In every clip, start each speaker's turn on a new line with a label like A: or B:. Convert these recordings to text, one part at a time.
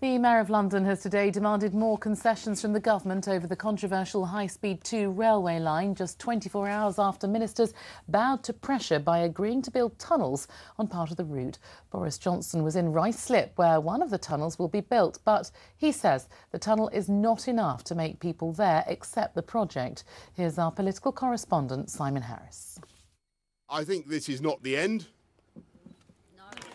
A: The Mayor of London has today demanded more concessions from the government over the controversial High-Speed 2 railway line, just 24 hours after ministers bowed to pressure by agreeing to build tunnels on part of the route. Boris Johnson was in Ruislip, where one of the tunnels will be built, but he says the tunnel is not enough to make people there accept the project. Here's our political correspondent, Simon Harris.
B: I think this is not the end.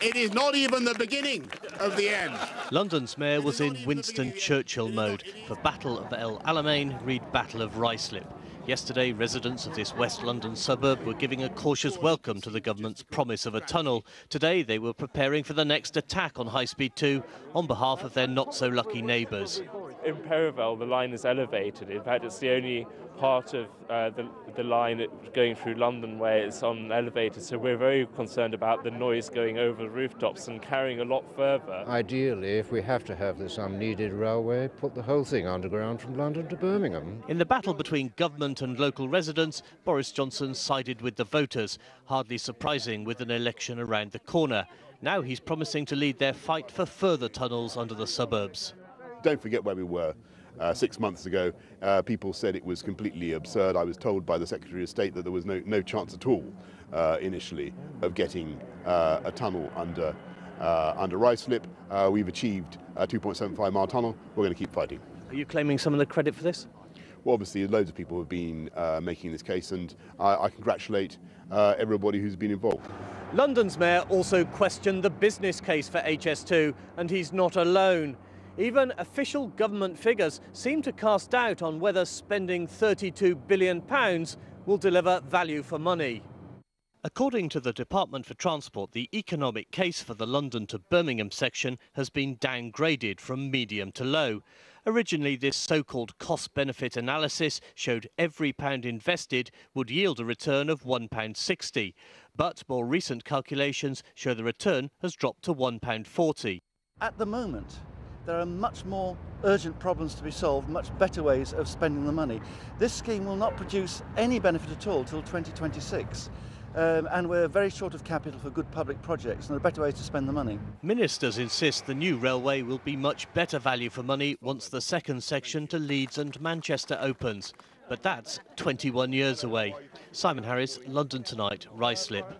B: It is not even the beginning of the end.
C: London's mayor was in Winston Churchill mode. For Battle of El Alamein, read Battle of Ruislip. Yesterday, residents of this West London suburb were giving a cautious welcome to the government's promise of a tunnel. Today, they were preparing for the next attack on High-Speed 2 on behalf of their not-so-lucky neighbours.
D: In Perivale, the line is elevated. In fact, it's the only part of the line going through London where it's on an elevator. So we're very concerned about the noise going over the rooftops and carrying a lot further.
E: Ideally, if we have to have this unneeded railway, put the whole thing underground from London to Birmingham.
C: In the battle between government and local residents, Boris Johnson sided with the voters, hardly surprising with an election around the corner. Now he's promising to lead their fight for further tunnels under the suburbs.
B: Don't forget where we were 6 months ago. People said it was completely absurd. I was told by the Secretary of State that there was no chance at all initially of getting a tunnel under Ruislip. We've achieved a 2.75-mile tunnel. We're going to keep fighting.
C: Are you claiming some of the credit for this?
B: Well, obviously, loads of people have been making this case, and I congratulate everybody who's been involved.
C: London's mayor also questioned the business case for HS2, and he's not alone. Even official government figures seem to cast doubt on whether spending £32 billion will deliver value for money. According to the Department for Transport, the economic case for the London to Birmingham section has been downgraded from medium to low. Originally, this so-called cost-benefit analysis showed every pound invested would yield a return of £1.60. But more recent calculations show the return has dropped to £1.40.
F: At the moment, there are much more urgent problems to be solved, much better ways of spending the money. This scheme will not produce any benefit at all till 2026. And we're very short of capital for good public projects, and there are better ways to spend the money. Ministers
C: insist the new railway will be much better value for money once the second section to Leeds and Manchester opens. But that's 21 years away. Simon Harris, London Tonight, Ruislip.